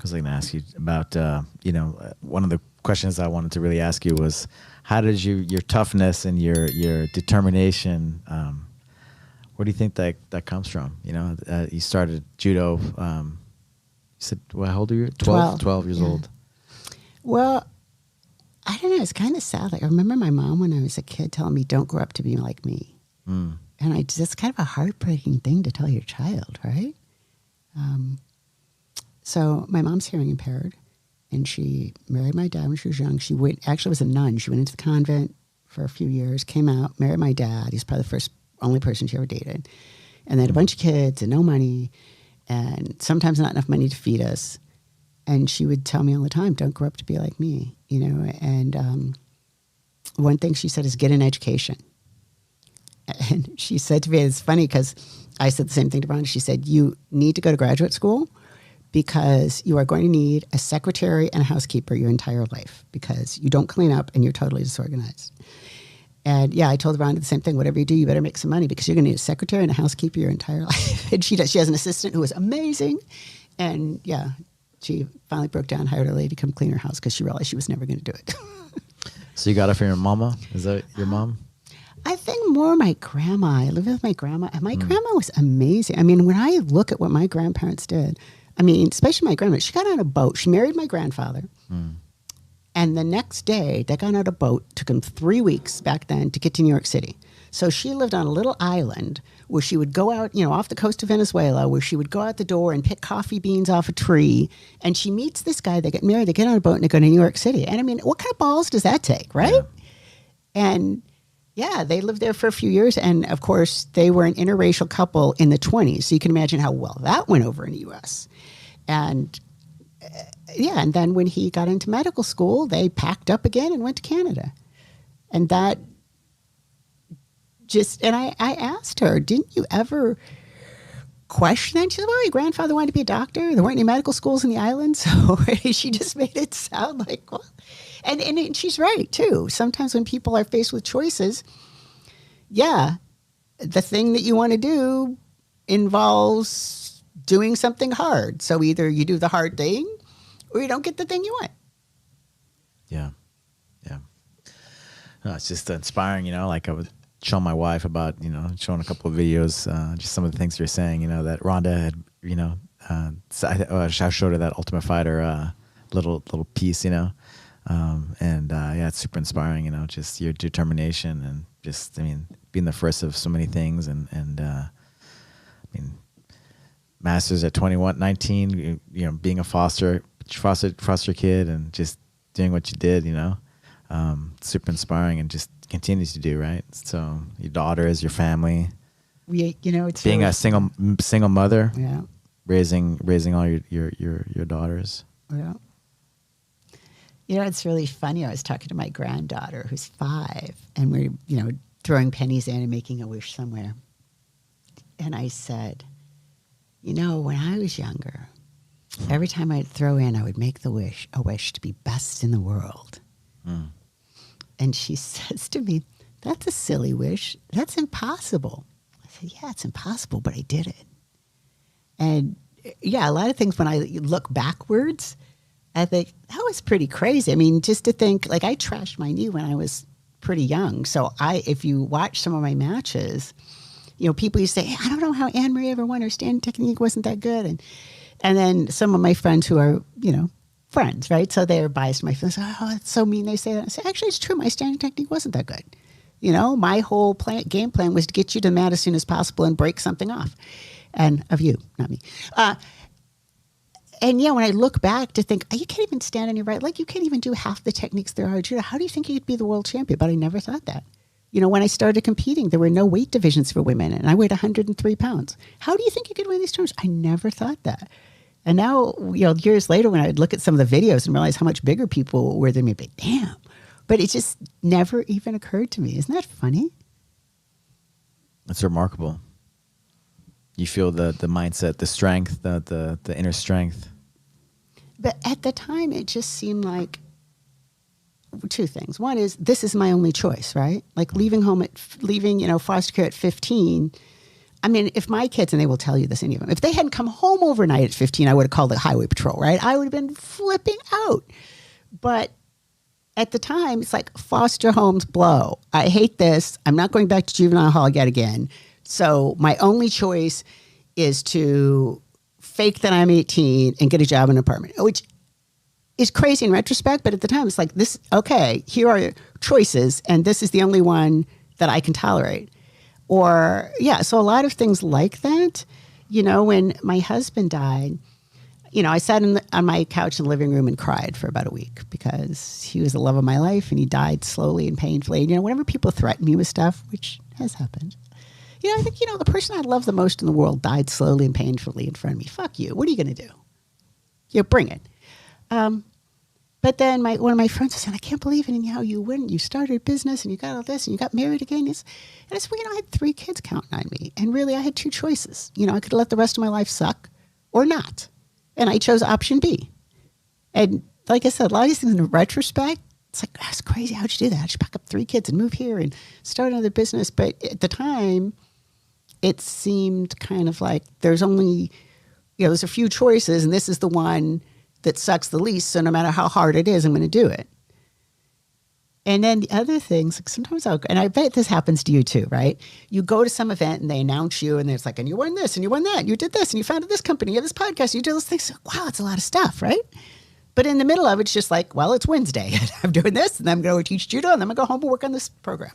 was I going to ask you about, one of the questions I wanted to really ask you was, how did your toughness and your determination, where do you think that comes from? You started judo, you said, how old are you? 12 years old. Well, I don't know. It's kind of sad. Like, I remember my mom when I was a kid telling me, don't grow up to be like me. And it's kind of a heartbreaking thing to tell your child, right? So my mom's hearing impaired, and she married my dad when she was young. She actually was a nun. She went into the convent for a few years, came out, married my dad. He's probably the only person she ever dated. And they had a bunch of kids and no money, and sometimes not enough money to feed us. And she would tell me all the time, don't grow up to be like me, And one thing she said is get an education. And she said to me, it's funny because I said the same thing to Rhonda. She said, you need to go to graduate school because you are going to need a secretary and a housekeeper your entire life because you don't clean up and you're totally disorganized. And yeah, I told Rhonda the same thing. Whatever you do, you better make some money because you're going to need a secretary and a housekeeper your entire life. And she does. She has an assistant who is amazing. And yeah, she finally broke down, hired a lady to come clean her house because she realized she was never going to do it. So you got it from your mama? Is that your mom? I think more my grandma. I lived with my grandma, and my grandma was amazing. I mean, when I look at what my grandparents did, especially my grandma, she got on a boat. She married my grandfather. And the next day, they got on a boat. Took them 3 weeks back then to get to New York City. So she lived on a little island where she would go out, off the coast of Venezuela, where she would go out the door and pick coffee beans off a tree. And she meets this guy. They get married. They get on a boat and they go to New York City. And what kind of balls does that take, right? Yeah. And yeah, they lived there for a few years. And of course, they were an interracial couple in the 1920s. So you can imagine how well that went over in the U.S. And and then when he got into medical school, they packed up again and went to Canada. And that and I asked her, didn't you ever question that? She said, well, your grandfather wanted to be a doctor. There weren't any medical schools in the island. So she just made it sound like, well, and she's right too. Sometimes when people are faced with choices, the thing that you want to do involves doing something hard. So either you do the hard thing or you don't get the thing you want. Yeah. No, it's just inspiring, like I was showing my wife about, showing a couple of videos, just some of the things you're saying, that Rhonda had, I showed her that Ultimate Fighter little piece, it's super inspiring, just your determination and just, being the first of so many things and masters at 19, being a foster kid and just doing what you did, super inspiring and just continues to do, right? So your daughter is your family. It's being a single mother, raising all your daughters. Yeah. It's really funny. I was talking to my granddaughter who's 5, and we're, throwing pennies in and making a wish somewhere. And I said, when I was younger, every time I'd throw in, I would make a wish to be best in the world. And she says to me, that's a silly wish. That's impossible. I said, yeah, it's impossible, but I did it. And a lot of things when I look backwards, I think that was pretty crazy. Just to think, like I trashed my knee when I was pretty young. So if you watch some of my matches, people used to say, I don't know how Anne Marie ever won. Her standing technique wasn't that good. And then some of my friends who are, friends, right? So they're biased to my friends. Oh, that's so mean they say that. I say, actually, it's true. My standing technique wasn't that good. My whole game plan was to get you to the mat as soon as possible and break something off. And of you, not me. When I look back to think, you can't even stand on your right leg. You can't even do half the techniques there are. How do you think you could be the world champion? But I never thought that. When I started competing, there were no weight divisions for women, and I weighed 103 pounds. How do you think you could win these tournaments? I never thought that. And now, years later, when I would look at some of the videos and realize how much bigger people were than me, but damn. But it just never even occurred to me. Isn't that funny? That's remarkable. You feel the mindset, the strength, the inner strength. But at the time, it just seemed like two things. One is, this is my only choice, right? Like leaving foster care at 15, I mean, if my kids, and they will tell you this, any of them, if they hadn't come home overnight at 15, I would have called the highway patrol, right? I would have been flipping out. But at the time, it's like foster homes blow. I hate this. I'm not going back to juvenile hall yet again. So my only choice is to fake that I'm 18 and get a job in an apartment, which is crazy in retrospect. But at the time, it's like this, okay, here are choices, and this is the only one that I can tolerate. Or, yeah, so a lot of things like that. You know, when my husband died, you know, I sat on my couch in the living room and cried for about a week because he was the love of my life and he died slowly and painfully. And, you know, whenever people threaten me with stuff, which has happened, you know, I think, you know, the person I love the most in the world died slowly and painfully in front of me. Fuck you. What are you going to do? You know, bring it. But then one of my friends was saying, I can't believe it. And how you went, you started a business and you got all this and you got married again. And I said, well, you know, I had 3 kids counting on me. And really, I had 2 choices. You know, I could let the rest of my life suck or not. And I chose option B. And like I said, a lot of these things in retrospect, it's like, that's crazy. How'd you do that? How'd you pack up 3 kids and move here and start another business? But at the time, it seemed kind of like there's only, you know, there's a few choices and this is the one that sucks the least. So no matter how hard it is, I'm going to do it. And then the other things, like sometimes and I bet this happens to you too, right? You go to some event and they announce you and it's like, and you won this and you won that, and you did this and you founded this company, you have this podcast, you do those things. Wow, it's a lot of stuff, right? But in the middle of it, it's just like, well, it's Wednesday and I'm doing this and I'm going to teach judo and then I'm going to go home and work on this program.